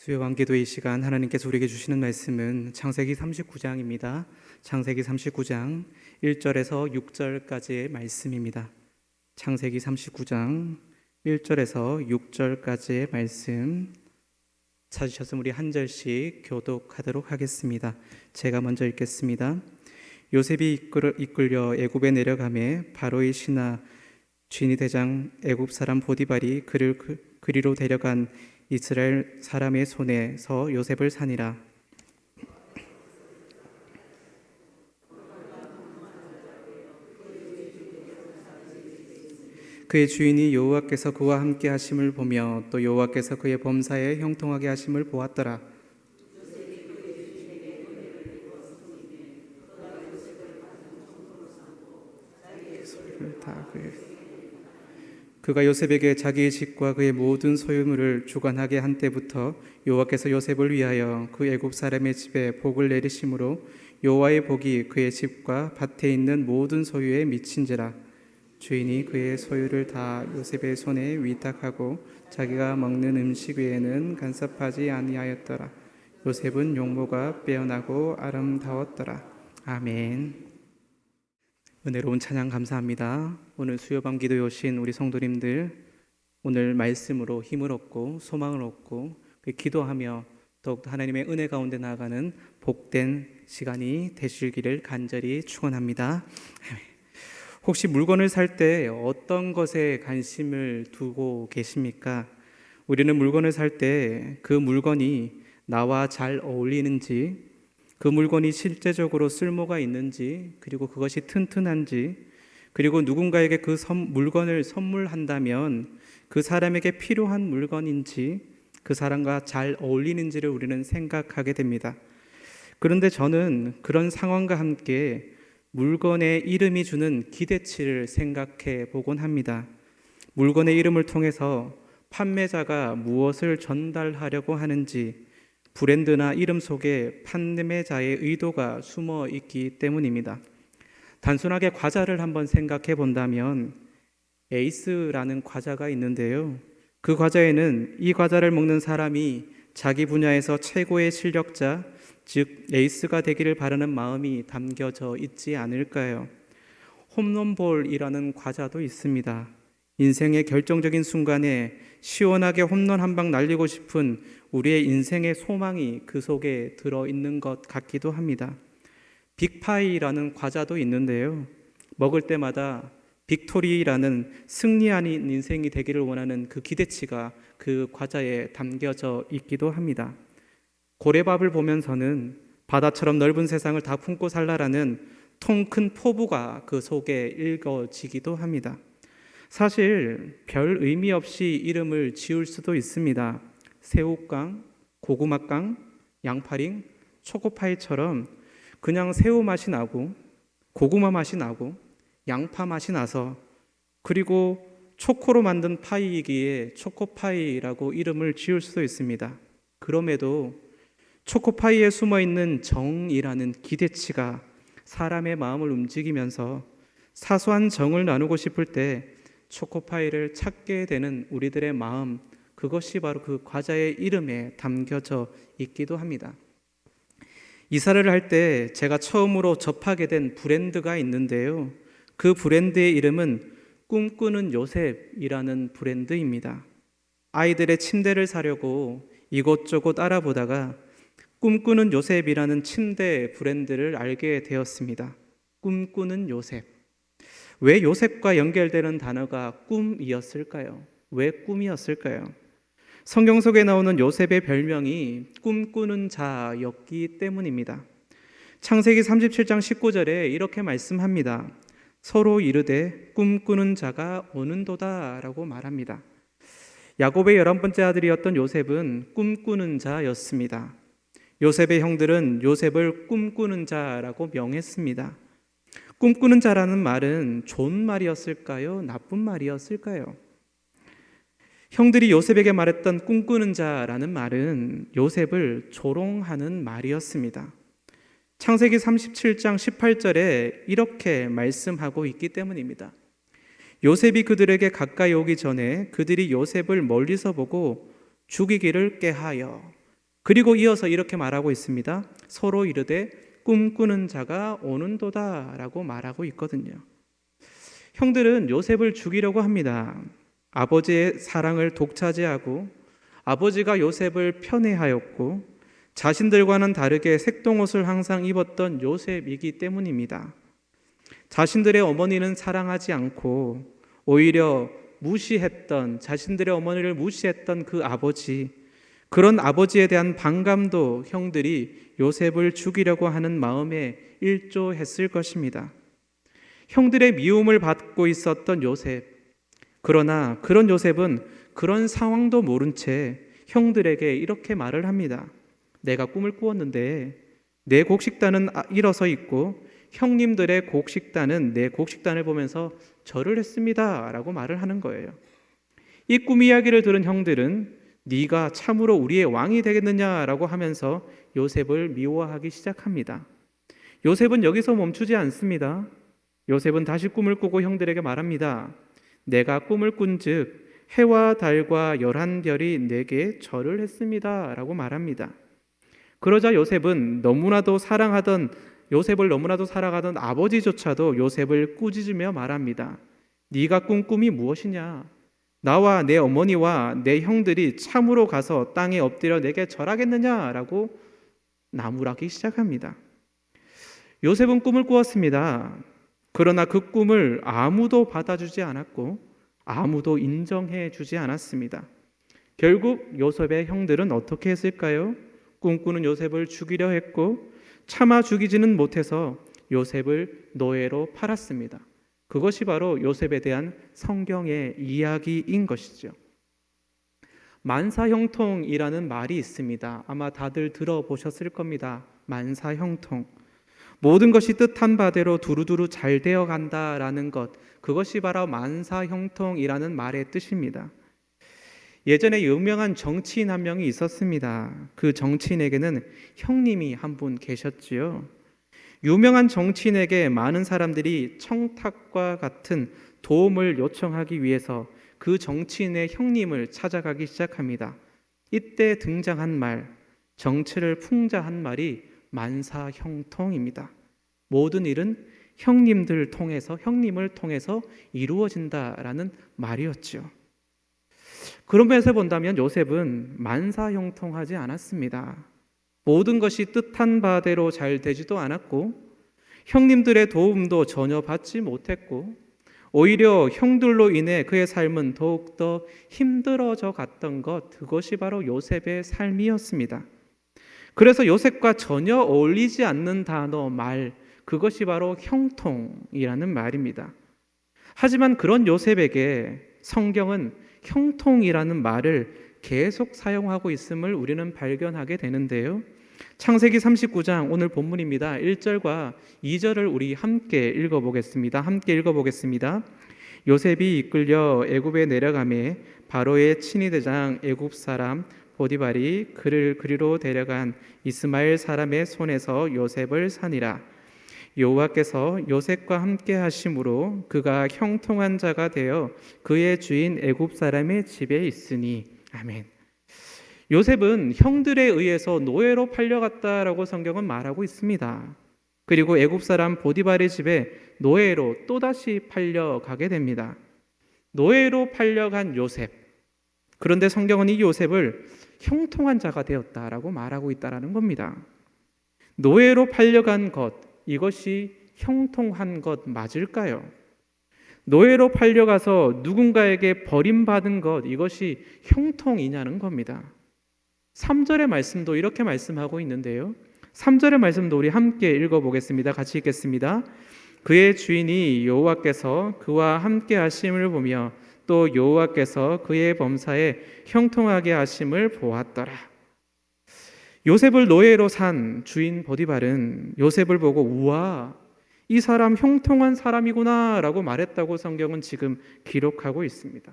수요방 기도의 시간, 하나님께서 우리에게 주시는 말씀은 창세기 39장입니다. 창세기 39장 1절에서 6절까지의 말씀입니다. 창세기 39장 1절에서 6절까지의 말씀 찾으셨으면 우리 한 절씩 교독하도록 하겠습니다. 제가 먼저 읽겠습니다. 요셉이 이끌려 애굽에 내려가매 바로의 신하 쥐니 대장 애굽 사람 보디발이 그를 그리로 데려간 이스라엘 사람의 손에서 요셉을 사니라. 그의 주인이 여호와께서 그와 함께 하심을 보며 또 여호와께서 그의 범사에 형통하게 하심을 보았더라. 그가 요셉에게 자기의 집과 그의 모든 소유물을 주관하게 한 때부터 여호와께서 요셉을 위하여 그 애굽 사람의 집에 복을 내리심으로 여호와의 복이 그의 집과 밭에 있는 모든 소유에 미친지라. 주인이 그의 소유를 다 요셉의 손에 위탁하고 자기가 먹는 음식 외에는 간섭하지 아니하였더라. 요셉은 용모가 빼어나고 아름다웠더라. 아멘. 은혜로운 찬양 감사합니다. 오늘 수요밤 기도에 오신 우리 성도님들, 오늘 말씀으로 힘을 얻고 소망을 얻고 기도하며 더욱더 하나님의 은혜 가운데 나아가는 복된 시간이 되시기를 간절히 축원합니다. 혹시 물건을 살 때 어떤 것에 관심을 두고 계십니까? 우리는 물건을 살 때 그 물건이 나와 잘 어울리는지, 그 물건이 실제적으로 쓸모가 있는지, 그리고 그것이 튼튼한지, 그리고 누군가에게 그 물건을 선물한다면 그 사람에게 필요한 물건인지, 그 사람과 잘 어울리는지를 우리는 생각하게 됩니다. 그런데 저는 그런 상황과 함께 물건의 이름이 주는 기대치를 생각해 보곤 합니다. 물건의 이름을 통해서 판매자가 무엇을 전달하려고 하는지, 브랜드나 이름 속에 판매자의 의도가 숨어 있기 때문입니다. 단순하게 과자를 한번 생각해 본다면 에이스라는 과자가 있는데요. 그 과자에는 이 과자를 먹는 사람이 자기 분야에서 최고의 실력자, 즉 에이스가 되기를 바라는 마음이 담겨져 있지 않을까요? 홈런볼이라는 과자도 있습니다. 인생의 결정적인 순간에 시원하게 홈런 한 방 날리고 싶은 우리의 인생의 소망이 그 속에 들어있는 것 같기도 합니다. 빅파이라는 과자도 있는데요. 먹을 때마다 빅토리라는 승리하는 인생이 되기를 원하는 그 기대치가 그 과자에 담겨져 있기도 합니다. 고래밥을 보면서는 바다처럼 넓은 세상을 다 품고 살라라는 통 큰 포부가 그 속에 읽어지기도 합니다. 사실 별 의미 없이 이름을 지을 수도 있습니다. 새우깡, 고구마깡, 양파링, 초코파이처럼 그냥 새우 맛이 나고 고구마 맛이 나고 양파 맛이 나서, 그리고 초코로 만든 파이이기에 초코파이라고 이름을 지을 수도 있습니다. 그럼에도 초코파이에 숨어있는 정이라는 기대치가 사람의 마음을 움직이면서 사소한 정을 나누고 싶을 때 초코파이를 찾게 되는 우리들의 마음, 그것이 바로 그 과자의 이름에 담겨져 있기도 합니다. 이사를 할 때 제가 처음으로 접하게 된 브랜드가 있는데요. 그 브랜드의 이름은 꿈꾸는 요셉이라는 브랜드입니다. 아이들의 침대를 사려고 이곳저곳 알아보다가 꿈꾸는 요셉이라는 침대 브랜드를 알게 되었습니다. 꿈꾸는 요셉. 왜 요셉과 연결되는 단어가 꿈이었을까요? 왜 꿈이었을까요? 성경 속에 나오는 요셉의 별명이 꿈꾸는 자였기 때문입니다. 창세기 37장 19절에 이렇게 말씀합니다. 서로 이르되 꿈꾸는 자가 오는도다 라고 말합니다. 야곱의 11번째 아들이었던 요셉은 꿈꾸는 자였습니다. 요셉의 형들은 요셉을 꿈꾸는 자라고 명했습니다. 꿈꾸는 자라는 말은 좋은 말이었을까요? 나쁜 말이었을까요? 형들이 요셉에게 말했던 꿈꾸는 자라는 말은 요셉을 조롱하는 말이었습니다. 창세기 37장 18절에 이렇게 말씀하고 있기 때문입니다. 요셉이 그들에게 가까이 오기 전에 그들이 요셉을 멀리서 보고 죽이기를 꾀하여, 그리고 이어서 이렇게 말하고 있습니다. 서로 이르되 꿈꾸는 자가 오는도다 라고 말하고 있거든요. 형들은 요셉을 죽이려고 합니다. 아버지의 사랑을 독차지하고 아버지가 요셉을 편애하였고 자신들과는 다르게 색동옷을 항상 입었던 요셉이기 때문입니다. 자신들의 어머니는 사랑하지 않고 오히려 자신들의 어머니를 무시했던 그 아버지, 그런 아버지에 대한 반감도 형들이 요셉을 죽이려고 하는 마음에 일조했을 것입니다. 형들의 미움을 받고 있었던 요셉, 그러나 그런 요셉은 그런 상황도 모른 채 형들에게 이렇게 말을 합니다. 내가 꿈을 꾸었는데 내 곡식단은 일어서 있고 형님들의 곡식단은 내 곡식단을 보면서 절을 했습니다 라고 말을 하는 거예요. 이 꿈 이야기를 들은 형들은 네가 참으로 우리의 왕이 되겠느냐라고 하면서 요셉을 미워하기 시작합니다. 요셉은 여기서 멈추지 않습니다. 요셉은 다시 꿈을 꾸고 형들에게 말합니다. 내가 꿈을 꾼즉 해와 달과 11별이 내게 절을 했습니다 라고 말합니다. 그러자 요셉을 너무나도 사랑하던 아버지조차도 요셉을 꾸짖으며 말합니다. 네가 꾼 꿈이 무엇이냐? 나와 내 어머니와 내 형들이 참으로 가서 땅에 엎드려 내게 절하겠느냐라고 나무라기 시작합니다. 요셉은 꿈을 꾸었습니다. 그러나 그 꿈을 아무도 받아주지 않았고 아무도 인정해 주지 않았습니다. 결국 요셉의 형들은 어떻게 했을까요? 꿈꾸는 요셉을 죽이려 했고 차마 죽이지는 못해서 요셉을 노예로 팔았습니다. 그것이 바로 요셉에 대한 성경의 이야기인 것이죠. 만사형통이라는 말이 있습니다. 아마 다들 들어보셨을 겁니다. 만사형통. 모든 것이 뜻한 바대로 두루두루 잘 되어 간다라는 것, 그것이 바로 만사형통이라는 말의 뜻입니다. 예전에 유명한 정치인 한 명이 있었습니다. 그 정치인에게는 형님이 한 분 계셨지요. 유명한 정치인에게 많은 사람들이 청탁과 같은 도움을 요청하기 위해서 그 정치인의 형님을 찾아가기 시작합니다. 이때 등장한 말, 정치를 풍자한 말이 만사형통입니다. 모든 일은 형님을 통해서 이루어진다라는 말이었죠. 그런 면에서 본다면 요셉은 만사형통하지 않았습니다. 모든 것이 뜻한 바대로 잘 되지도 않았고 형님들의 도움도 전혀 받지 못했고 오히려 형들로 인해 그의 삶은 더욱더 힘들어져 갔던 것, 그것이 바로 요셉의 삶이었습니다. 그래서 요셉과 전혀 어울리지 않는 단어, 말, 그것이 바로 형통이라는 말입니다. 하지만 그런 요셉에게 성경은 형통이라는 말을 계속 사용하고 있음을 우리는 발견하게 되는데요. 창세기 39장 오늘 본문입니다. 1절과 2절을 우리 함께 읽어보겠습니다. 요셉이 이끌려 애굽에 내려가매 바로의 친위대장 애굽 사람 보디발이 그를 그리로 데려간 이스마엘 사람의 손에서 요셉을 사니라. 여호와께서 요셉과 함께 하심으로 그가 형통한 자가 되어 그의 주인 애굽 사람의 집에 있으니. 아멘. 요셉은 형들에 의해서 노예로 팔려갔다라고 성경은 말하고 있습니다. 그리고 애굽 사람 보디발의 집에 노예로 또다시 팔려가게 됩니다. 노예로 팔려간 요셉. 그런데 성경은 이 요셉을 형통한 자가 되었다라고 말하고 있다라는 겁니다. 노예로 팔려간 것, 이것이 형통한 것 맞을까요? 노예로 팔려가서 누군가에게 버림받은 것, 이것이 형통이냐는 겁니다. 3절의 말씀도 이렇게 말씀하고 있는데요. 3절의 말씀도 우리 함께 읽어보겠습니다. 같이 읽겠습니다. 그의 주인이 여호와께서 그와 함께 하심을 보며 또 여호와께서 그의 범사에 형통하게 하심을 보았더라. 요셉을 노예로 산 주인 보디발은 요셉을 보고 우와, 이 사람 형통한 사람이구나 라고 말했다고 성경은 지금 기록하고 있습니다.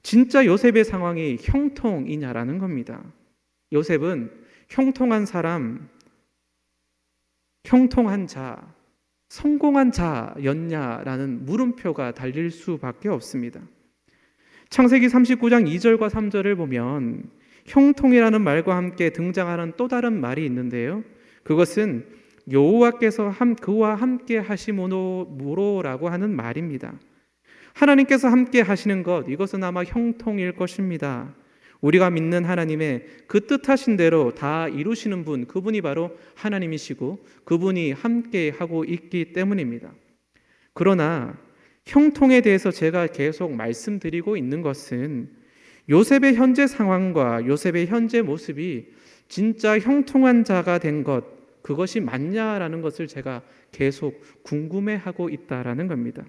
진짜 요셉의 상황이 형통이냐라는 겁니다. 요셉은 형통한 사람, 형통한 자, 성공한 자였냐라는 물음표가 달릴 수밖에 없습니다. 창세기 39장 2절과 3절을 보면 형통이라는 말과 함께 등장하는 또 다른 말이 있는데요. 그것은 여호와께서 그와 함께 하심으로라고 하는 말입니다. 하나님께서 함께 하시는 것, 이것은 아마 형통일 것입니다. 우리가 믿는 하나님의 그 뜻하신 대로 다 이루시는 분, 그분이 바로 하나님이시고 그분이 함께 하고 있기 때문입니다. 그러나 형통에 대해서 제가 계속 말씀드리고 있는 것은 요셉의 현재 상황과 요셉의 현재 모습이 진짜 형통한 자가 된 것, 그것이 맞냐라는 것을 제가 계속 궁금해하고 있다라는 겁니다.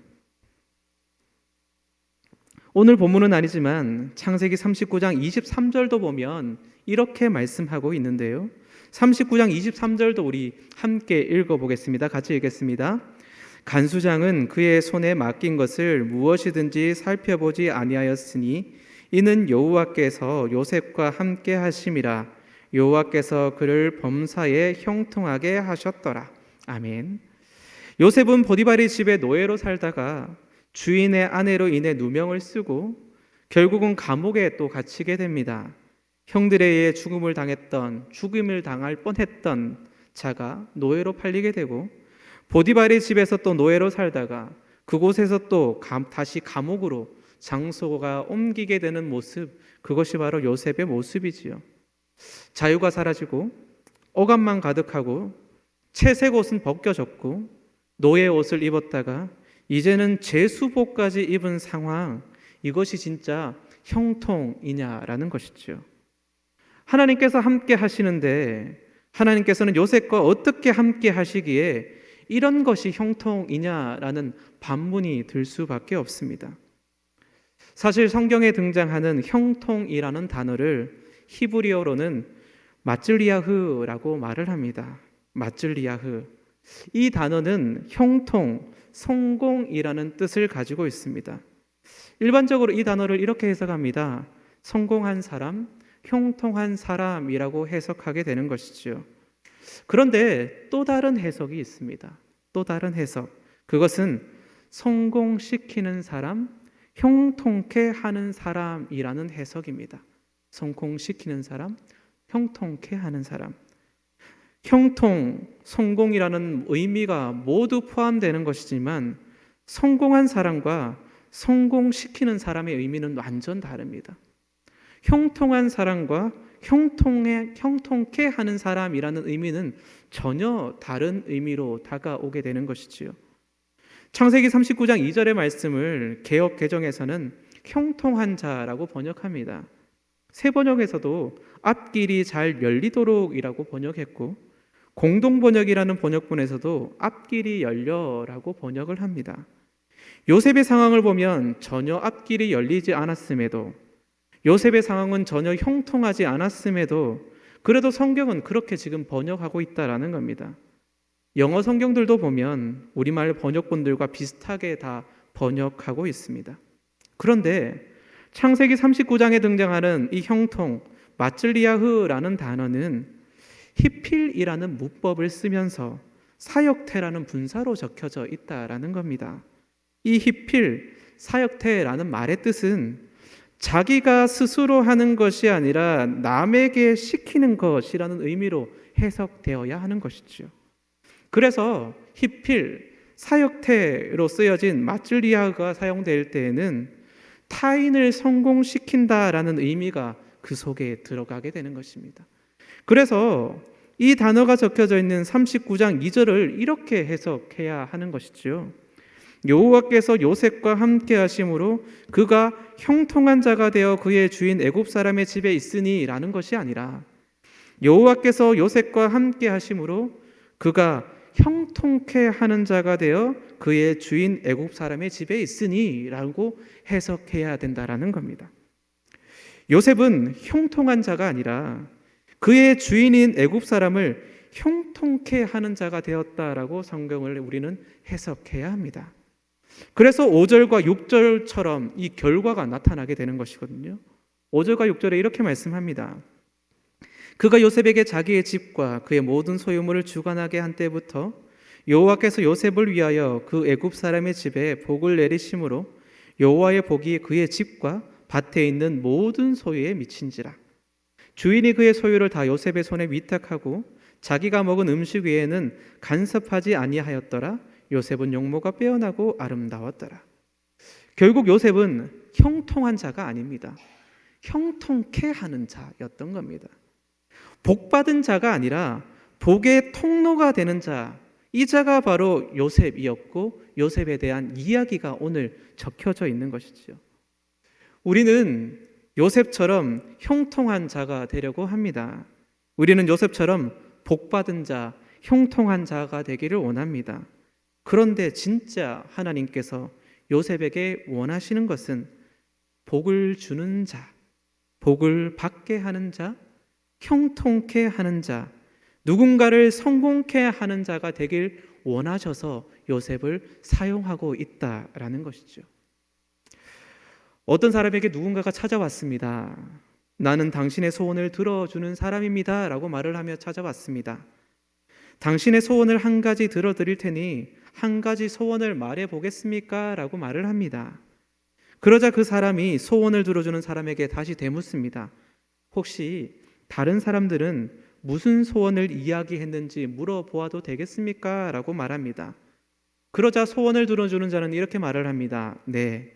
오늘 본문은 아니지만 창세기 39장 23절도 보면 이렇게 말씀하고 있는데요. 39장 23절도 우리 함께 읽어보겠습니다. 같이 읽겠습니다. 간수장은 그의 손에 맡긴 것을 무엇이든지 살펴보지 아니하였으니 이는 여호와께서 요셉과 함께 하심이라. 여호와께서 그를 범사에 형통하게 하셨더라. 아멘. 요셉은 보디발의 집에 노예로 살다가 주인의 아내로 인해 누명을 쓰고 결국은 감옥에 또 갇히게 됩니다. 형들에 의해 죽음을 당할 뻔했던 자가 노예로 팔리게 되고 보디발의 집에서 또 노예로 살다가 그곳에서 또 다시 감옥으로 장소가 옮기게 되는 모습, 그것이 바로 요셉의 모습이지요. 자유가 사라지고 억압만 가득하고 채색 옷은 벗겨졌고 노예 옷을 입었다가 이제는 제수복까지 입은 상황, 이것이 진짜 형통이냐라는 것이죠. 하나님께서 함께 하시는데 하나님께서는 요셉과 어떻게 함께 하시기에 이런 것이 형통이냐라는 반문이 들 수밖에 없습니다. 사실 성경에 등장하는 형통이라는 단어를 히브리어로는 마즐리야흐라고 말을 합니다. 마즐리야흐. 이 단어는 형통, 성공이라는 뜻을 가지고 있습니다. 일반적으로 이 단어를 이렇게 해석합니다. 성공한 사람, 형통한 사람이라고 해석하게 되는 것이죠. 그런데 또 다른 해석이 있습니다. 또 다른 해석. 그것은 성공시키는 사람, 형통케 하는 사람이라는 해석입니다. 성공시키는 사람, 형통케 하는 사람. 형통, 성공이라는 의미가 모두 포함되는 것이지만 성공한 사람과 성공시키는 사람의 의미는 완전 다릅니다. 형통한 사람과 형통케 하는 사람이라는 의미는 전혀 다른 의미로 다가오게 되는 것이지요. 창세기 39장 2절의 말씀을 개역 개정에서는 형통한 자라고 번역합니다. 새 번역에서도 앞길이 잘 열리도록이라고 번역했고 공동번역이라는 번역본에서도 앞길이 열려라고 번역을 합니다. 요셉의 상황을 보면 전혀 앞길이 열리지 않았음에도, 요셉의 상황은 전혀 형통하지 않았음에도 그래도 성경은 그렇게 지금 번역하고 있다라는 겁니다. 영어 성경들도 보면 우리말 번역본들과 비슷하게 다 번역하고 있습니다. 그런데 창세기 39장에 등장하는 이 형통, 마즐리야흐라는 단어는 히필이라는 문법을 쓰면서 사역태라는 분사로 적혀져 있다라는 겁니다. 이 히필, 사역태라는 말의 뜻은 자기가 스스로 하는 것이 아니라 남에게 시키는 것이라는 의미로 해석되어야 하는 것이죠. 그래서 히필, 사역태로 쓰여진 마즐리야흐가 사용될 때에는 타인을 성공시킨다라는 의미가 그 속에 들어가게 되는 것입니다. 그래서 이 단어가 적혀져 있는 39장 2절을 이렇게 해석해야 하는 것이죠. 여호와께서 요셉과 함께 하심으로 그가 형통한 자가 되어 그의 주인 애굽 사람의 집에 있으니 라는 것이 아니라 여호와께서 요셉과 함께 하심으로 그가 형통케 하는 자가 되어 그의 주인 애굽 사람의 집에 있으니 라고 해석해야 된다라는 겁니다. 요셉은 형통한 자가 아니라 그의 주인인 애굽 사람을 형통케 하는 자가 되었다라고 성경을 우리는 해석해야 합니다. 그래서 5절과 6절처럼 이 결과가 나타나게 되는 것이거든요. 5절과 6절에 이렇게 말씀합니다. 그가 요셉에게 자기의 집과 그의 모든 소유물을 주관하게 한 때부터 여호와께서 요셉을 위하여 그 애굽 사람의 집에 복을 내리심으로 여호와의 복이 그의 집과 밭에 있는 모든 소유에 미친지라. 주인이 그의 소유를 다 요셉의 손에 위탁하고 자기가 먹은 음식 외에는 간섭하지 아니하였더라. 요셉은 용모가 빼어나고 아름다웠더라. 결국 요셉은 형통한 자가 아닙니다. 형통케 하는 자였던 겁니다. 복받은 자가 아니라 복의 통로가 되는 자, 이 자가 바로 요셉이었고 요셉에 대한 이야기가 오늘 적혀져 있는 것이죠. 우리는 요셉처럼 형통한 자가 되려고 합니다. 우리는 요셉처럼 복받은 자, 형통한 자가 되기를 원합니다. 그런데 진짜 하나님께서 요셉에게 원하시는 것은 복을 주는 자, 복을 받게 하는 자, 형통케 하는 자, 누군가를 성공케 하는 자가 되길 원하셔서 요셉을 사용하고 있다라는 것이죠. 어떤 사람에게 누군가가 찾아왔습니다. 나는 당신의 소원을 들어주는 사람입니다 라고 말을 하며 찾아왔습니다. 당신의 소원을 한 가지 들어드릴 테니 한 가지 소원을 말해 보겠습니까? 라고 말을 합니다. 그러자 그 사람이 소원을 들어주는 사람에게 다시 되묻습니다. 혹시 다른 사람들은 무슨 소원을 이야기했는지 물어보아도 되겠습니까? 라고 말합니다. 그러자 소원을 들어주는 자는 이렇게 말을 합니다. 네,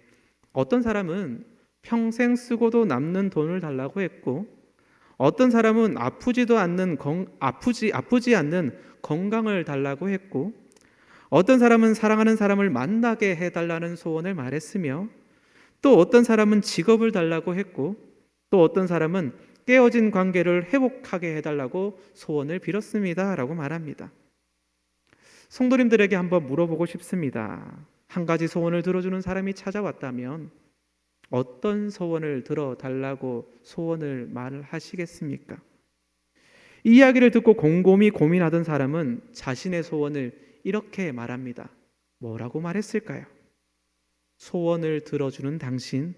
어떤 사람은 평생 쓰고도 남는 돈을 달라고 했고, 어떤 사람은 아프지 않는 건강을 달라고 했고, 어떤 사람은 사랑하는 사람을 만나게 해달라는 소원을 말했으며, 또 어떤 사람은 직업을 달라고 했고, 또 어떤 사람은 깨어진 관계를 회복하게 해달라고 소원을 빌었습니다 라고 말합니다. 성도님들에게 한번 물어보고 싶습니다. 한 가지 소원을 들어주는 사람이 찾아왔다면 어떤 소원을 들어달라고 소원을 말하시겠습니까? 이 이야기를 듣고 곰곰이 고민하던 사람은 자신의 소원을 이렇게 말합니다. 뭐라고 말했을까요? 소원을 들어주는 당신,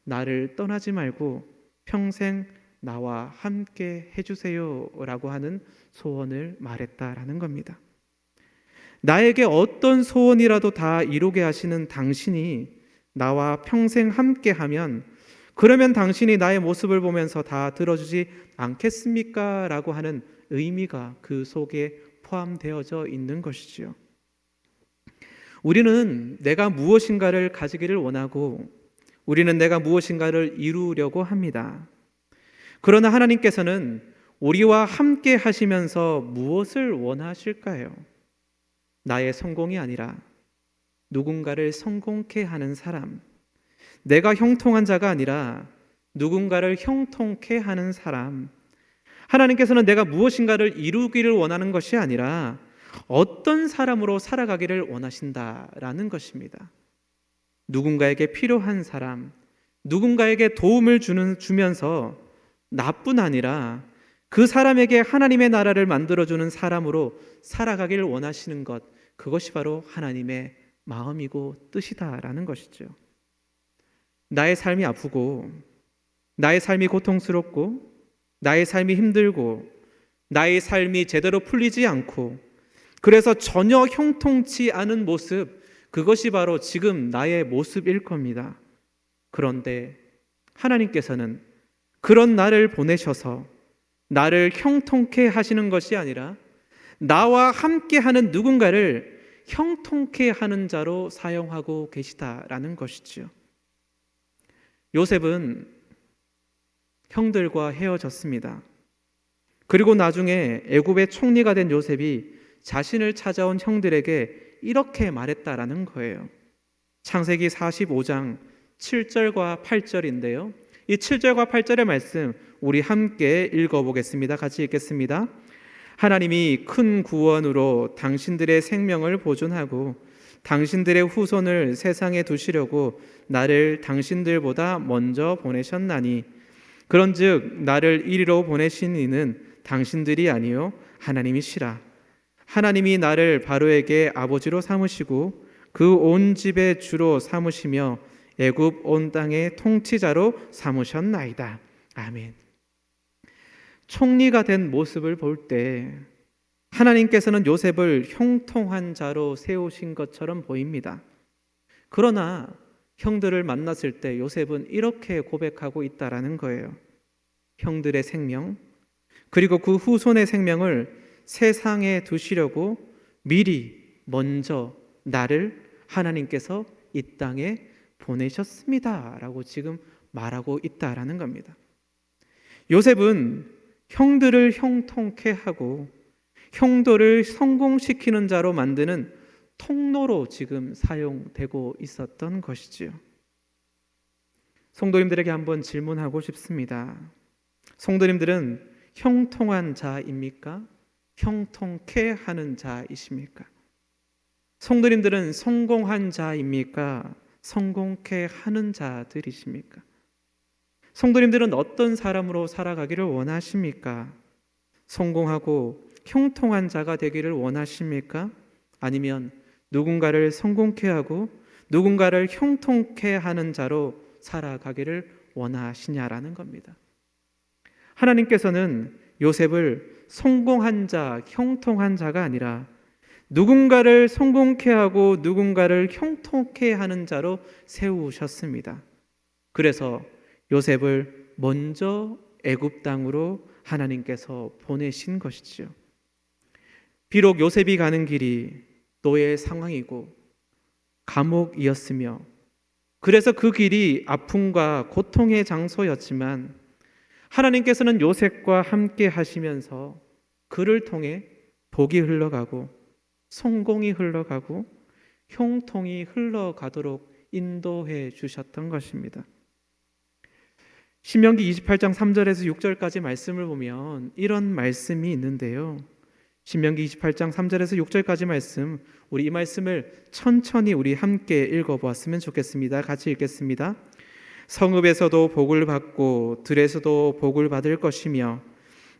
나를 떠나지 말고 평생 나와 함께 해주세요 라고 하는 소원을 말했다라는 겁니다. 나에게 어떤 소원이라도 다 이루게 하시는 당신이 나와 평생 함께하면 그러면 당신이 나의 모습을 보면서 다 들어주지 않겠습니까? 라고 하는 의미가 그 속에 포함되어져 있는 것이지요. 우리는 내가 무엇인가를 가지기를 원하고 우리는 내가 무엇인가를 이루려고 합니다. 그러나 하나님께서는 우리와 함께 하시면서 무엇을 원하실까요? 나의 성공이 아니라 누군가를 성공케 하는 사람, 내가 형통한 자가 아니라 누군가를 형통케 하는 사람. 하나님께서는 내가 무엇인가를 이루기를 원하는 것이 아니라 어떤 사람으로 살아가기를 원하신다라는 것입니다. 누군가에게 필요한 사람, 누군가에게 도움을 주면서 나뿐 아니라 그 사람에게 하나님의 나라를 만들어주는 사람으로 살아가기를 원하시는 것, 그것이 바로 하나님의 마음이고 뜻이다라는 것이죠. 나의 삶이 아프고 나의 삶이 고통스럽고 나의 삶이 힘들고 나의 삶이 제대로 풀리지 않고 그래서 전혀 형통치 않은 모습, 그것이 바로 지금 나의 모습일 겁니다. 그런데 하나님께서는 그런 나를 보내셔서 나를 형통케 하시는 것이 아니라 나와 함께하는 누군가를 형통케 하는 자로 사용하고 계시다라는 것이지요. 요셉은 형들과 헤어졌습니다. 그리고 나중에 애굽의 총리가 된 요셉이 자신을 찾아온 형들에게 이렇게 말했다라는 거예요. 창세기 45장 7절과 8절인데요. 이 7절과 8절의 말씀 우리 함께 읽어보겠습니다. 같이 읽겠습니다. 하나님이 큰 구원으로 당신들의 생명을 보존하고 당신들의 후손을 세상에 두시려고 나를 당신들보다 먼저 보내셨나니 그런즉 나를 이리로 보내신 이는 당신들이 아니요 하나님이시라. 하나님이 나를 바로에게 아버지로 삼으시고 그 온 집의 주로 삼으시며 애굽 온 땅의 통치자로 삼으셨나이다. 아멘. 총리가 된 모습을 볼 때 하나님께서는 요셉을 형통한 자로 세우신 것처럼 보입니다. 그러나 형들을 만났을 때 요셉은 이렇게 고백하고 있다라는 거예요. 형들의 생명, 그리고 그 후손의 생명을 세상에 두시려고 미리 먼저 나를 하나님께서 이 땅에 보내셨습니다 라고 지금 말하고 있다라는 겁니다. 요셉은 형들을 형통케 하고 형들을 성공시키는 자로 만드는 통로로 지금 사용되고 있었던 것이지요. 성도님들에게 한번 질문하고 싶습니다. 성도님들은 형통한 자입니까? 형통케 하는 자이십니까? 성도님들은 성공한 자입니까? 성공케 하는 자들이십니까? 성도님들은 어떤 사람으로 살아가기를 원하십니까? 성공하고 형통한 자가 되기를 원하십니까? 아니면 누군가를 성공케 하고 누군가를 형통케 하는 자로 살아가기를 원하시냐라는 겁니다. 하나님께서는 요셉을 성공한 자, 형통한 자가 아니라 누군가를 성공케 하고 누군가를 형통케 하는 자로 세우셨습니다. 그래서 요셉을 먼저 애굽 땅으로 하나님께서 보내신 것이지요. 비록 요셉이 가는 길이 노예 상황이고 감옥이었으며 그래서 그 길이 아픔과 고통의 장소였지만 하나님께서는 요셉과 함께 하시면서 그를 통해 복이 흘러가고 성공이 흘러가고 형통이 흘러가도록 인도해 주셨던 것입니다. 신명기 28장 3절에서 6절까지 말씀을 보면 이런 말씀이 있는데요. 신명기 28장 3절에서 6절까지 말씀, 우리 이 말씀을 천천히 우리 함께 읽어보았으면 좋겠습니다. 같이 읽겠습니다. 성읍에서도 복을 받고 들에서도 복을 받을 것이며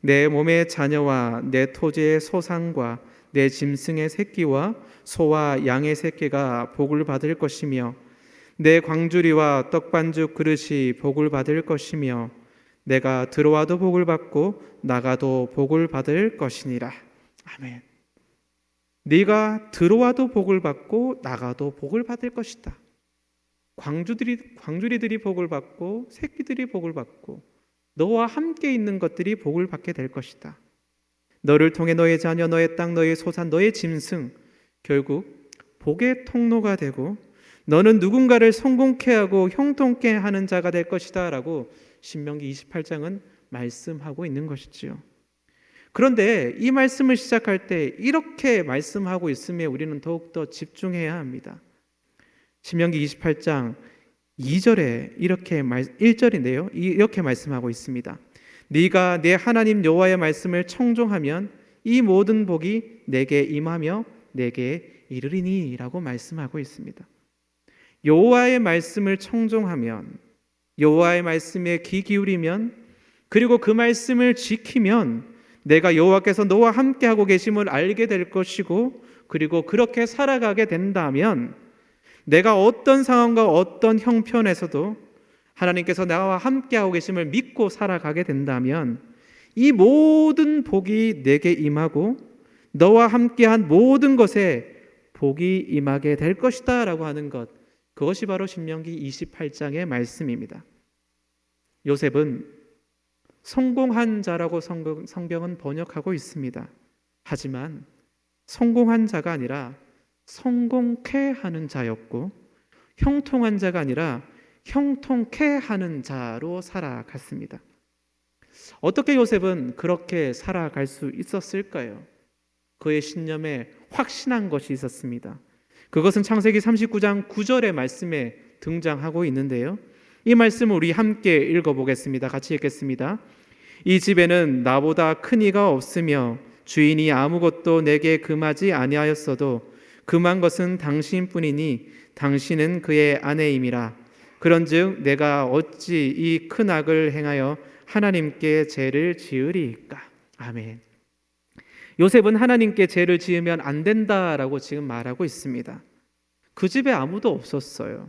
내 몸의 자녀와 내 토지의 소산과 내 짐승의 새끼와 소와 양의 새끼가 복을 받을 것이며 내 광주리와 떡반죽 그릇이 복을 받을 것이며 내가 들어와도 복을 받고 나가도 복을 받을 것이니라. 아멘. 네가 들어와도 복을 받고 나가도 복을 받을 것이다. 광주리들이 복을 받고 새끼들이 복을 받고 너와 함께 있는 것들이 복을 받게 될 것이다. 너를 통해 너의 자녀, 너의 땅, 너의 소산, 너의 짐승 결국 복의 통로가 되고 너는 누군가를 성공케 하고 형통케 하는 자가 될 것이다 라고 신명기 28장은 말씀하고 있는 것이지요. 그런데 이 말씀을 시작할 때 이렇게 말씀하고 있음에 우리는 더욱더 집중해야 합니다. 신명기 28장 2절에 1절인데요. 이렇게 말씀하고 있습니다. 네가 내 하나님 여호와의 말씀을 청종하면 이 모든 복이 내게 임하며 내게 이르리니 라고 말씀하고 있습니다. 여호와의 말씀을 청종하면, 여호와의 말씀에 귀 기울이면, 그리고 그 말씀을 지키면 내가 여호와께서 너와 함께하고 계심을 알게 될 것이고, 그리고 그렇게 살아가게 된다면 내가 어떤 상황과 어떤 형편에서도 하나님께서 나와 함께하고 계심을 믿고 살아가게 된다면 이 모든 복이 내게 임하고 너와 함께한 모든 것에 복이 임하게 될 것이다 라고 하는 것, 그것이 바로 신명기 28장의 말씀입니다. 요셉은 성공한 자라고 성경은 번역하고 있습니다. 하지만 성공한 자가 아니라 성공케 하는 자였고 형통한 자가 아니라 형통케 하는 자로 살아갔습니다. 어떻게 요셉은 그렇게 살아갈 수 있었을까요? 그의 신념에 확신한 것이 있었습니다. 그것은 창세기 39장 9절의 말씀에 등장하고 있는데요. 이 말씀을 우리 함께 읽어보겠습니다. 같이 읽겠습니다. 이 집에는 나보다 큰 이가 없으며 주인이 아무것도 내게 금하지 아니하였어도 금한 것은 당신뿐이니 당신은 그의 아내임이라. 그런즉 내가 어찌 이 큰 악을 행하여 하나님께 죄를 지으리이까. 아멘. 요셉은 하나님께 죄를 지으면 안 된다라고 지금 말하고 있습니다. 그 집에 아무도 없었어요.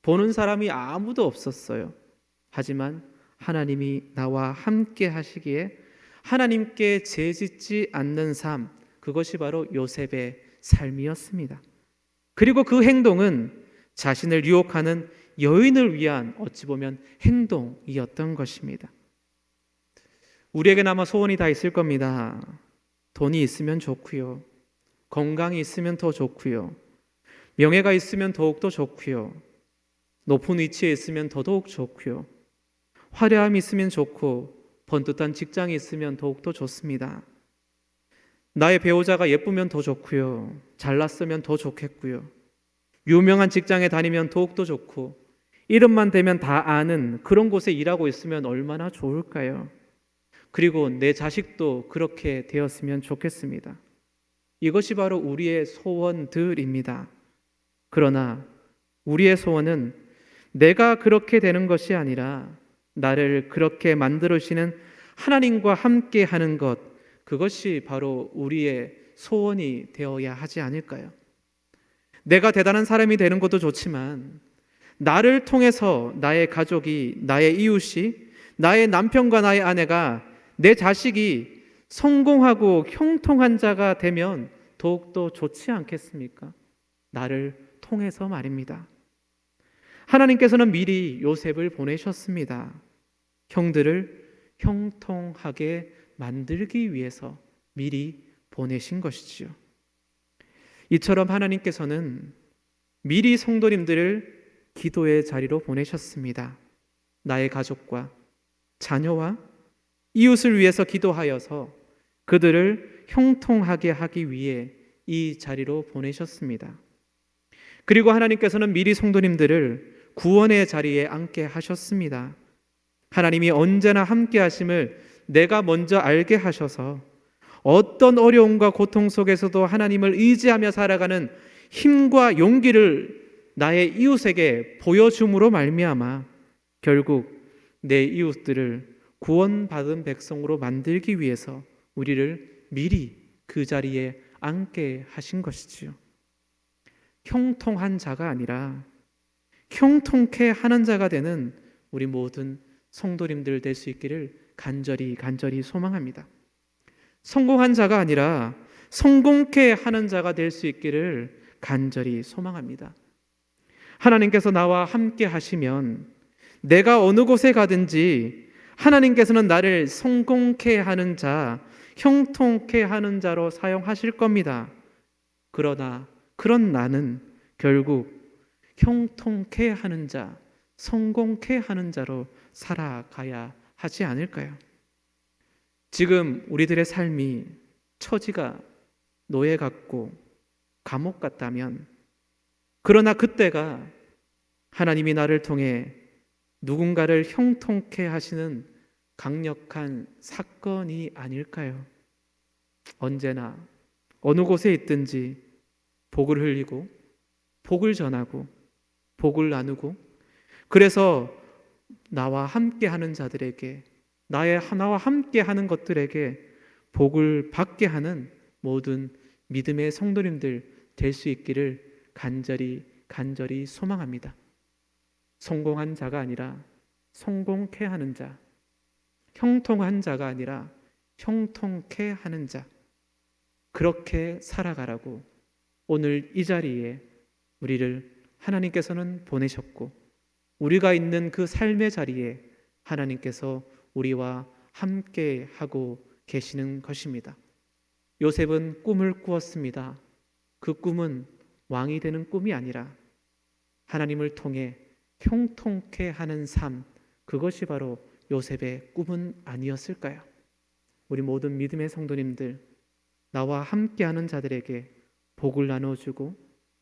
보는 사람이 아무도 없었어요. 하지만 하나님이 나와 함께 하시기에 하나님께 죄 짓지 않는 삶, 그것이 바로 요셉의 삶이었습니다. 그리고 그 행동은 자신을 유혹하는 여인을 위한 어찌 보면 행동이었던 것입니다. 우리에게는 아마 소원이 다 있을 겁니다. 돈이 있으면 좋고요. 건강이 있으면 더 좋고요. 명예가 있으면 더욱더 좋고요. 높은 위치에 있으면 더더욱 좋고요. 화려함이 있으면 좋고 번듯한 직장이 있으면 더욱더 좋습니다. 나의 배우자가 예쁘면 더 좋고요. 잘났으면 더 좋겠고요. 유명한 직장에 다니면 더욱더 좋고 이름만 대면 다 아는 그런 곳에 일하고 있으면 얼마나 좋을까요? 그리고 내 자식도 그렇게 되었으면 좋겠습니다. 이것이 바로 우리의 소원들입니다. 그러나 우리의 소원은 내가 그렇게 되는 것이 아니라 나를 그렇게 만들어주시는 하나님과 함께 하는 것, 그것이 바로 우리의 소원이 되어야 하지 않을까요? 내가 대단한 사람이 되는 것도 좋지만 나를 통해서 나의 가족이, 나의 이웃이, 나의 남편과 나의 아내가, 내 자식이 성공하고 형통한 자가 되면 더욱더 좋지 않겠습니까? 나를 통해서 말입니다. 하나님께서는 미리 요셉을 보내셨습니다. 형들을 형통하게 만들기 위해서 미리 보내신 것이지요. 이처럼 하나님께서는 미리 성도님들을 기도의 자리로 보내셨습니다. 나의 가족과 자녀와 이웃을 위해서 기도하여서 그들을 형통하게 하기 위해 이 자리로 보내셨습니다. 그리고 하나님께서는 미리 성도님들을 구원의 자리에 앉게 하셨습니다. 하나님이 언제나 함께 하심을 내가 먼저 알게 하셔서 어떤 어려움과 고통 속에서도 하나님을 의지하며 살아가는 힘과 용기를 나의 이웃에게 보여줌으로 말미암아 결국 내 이웃들을 구원받은 백성으로 만들기 위해서 우리를 미리 그 자리에 앉게 하신 것이지요. 형통한 자가 아니라 형통케 하는 자가 되는 우리 모든 성도님들 될 수 있기를 간절히 소망합니다. 성공한 자가 아니라 성공케 하는 자가 될 수 있기를 간절히 소망합니다. 하나님께서 나와 함께 하시면 내가 어느 곳에 가든지 하나님께서는 나를 성공케 하는 자, 형통케 하는 자로 사용하실 겁니다. 그러나 그런 나는 결국 형통케 하는 자, 성공케 하는 자로 살아가야 하지 않을까요? 지금 우리들의 삶이 처지가 노예 같고 감옥 같다면, 그러나 그때가 하나님이 나를 통해 누군가를 형통케 하시는 강력한 사건이 아닐까요? 언제나 어느 곳에 있든지 복을 흘리고 복을 전하고 복을 나누고, 그래서 나와 함께하는 자들에게, 나와 함께하는 것들에게 복을 받게 하는 모든 믿음의 성도님들 될 수 있기를 간절히 소망합니다. 성공한 자가 아니라 성공케 하는 자, 형통한 자가 아니라 형통케 하는 자, 그렇게 살아가라고 오늘 이 자리에 우리를 하나님께서는 보내셨고, 우리가 있는 그 삶의 자리에 하나님께서 우리와 함께 하고 계시는 것입니다. 요셉은 꿈을 꾸었습니다. 그 꿈은 왕이 되는 꿈이 아니라 하나님을 통해 형통케 하는 삶, 그것이 바로 요셉의 꿈은 아니었을까요? 우리 모든 믿음의 성도님들, 나와 함께하는 자들에게 복을 나눠주고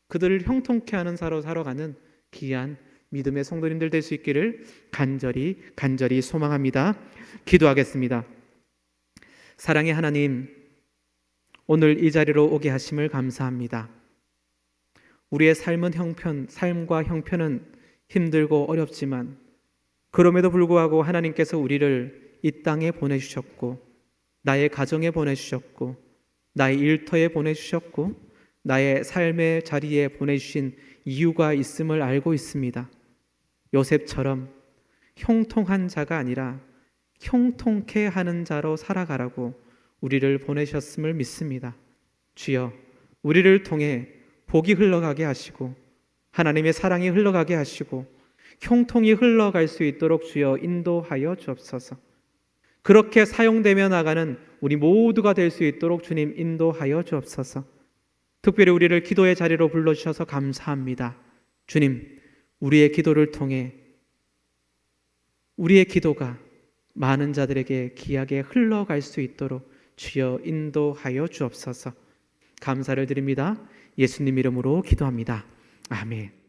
그들을 형통케 하는 자로 살아가는 귀한 믿음의 성도님들 될 수 있기를 간절히 소망합니다. 기도하겠습니다. 사랑의 하나님, 오늘 이 자리로 오게 하심을 감사합니다. 우리의 삶과 형편은 힘들고 어렵지만 그럼에도 불구하고 하나님께서 우리를 이 땅에 보내주셨고, 나의 가정에 보내주셨고, 나의 일터에 보내주셨고, 나의 삶의 자리에 보내주신 이유가 있음을 알고 있습니다. 요셉처럼 형통한 자가 아니라 형통케 하는 자로 살아가라고 우리를 보내셨음을 믿습니다. 주여, 우리를 통해 복이 흘러가게 하시고 하나님의 사랑이 흘러가게 하시고 형통이 흘러갈 수 있도록 주여 인도하여 주옵소서. 그렇게 사용되며 나가는 우리 모두가 될 수 있도록 주님 인도하여 주옵소서. 특별히 우리를 기도의 자리로 불러주셔서 감사합니다. 주님, 우리의 기도를 통해 우리의 기도가 많은 자들에게 귀하게 흘러갈 수 있도록 주여 인도하여 주옵소서. 감사를 드립니다. 예수님 이름으로 기도합니다. 아멘.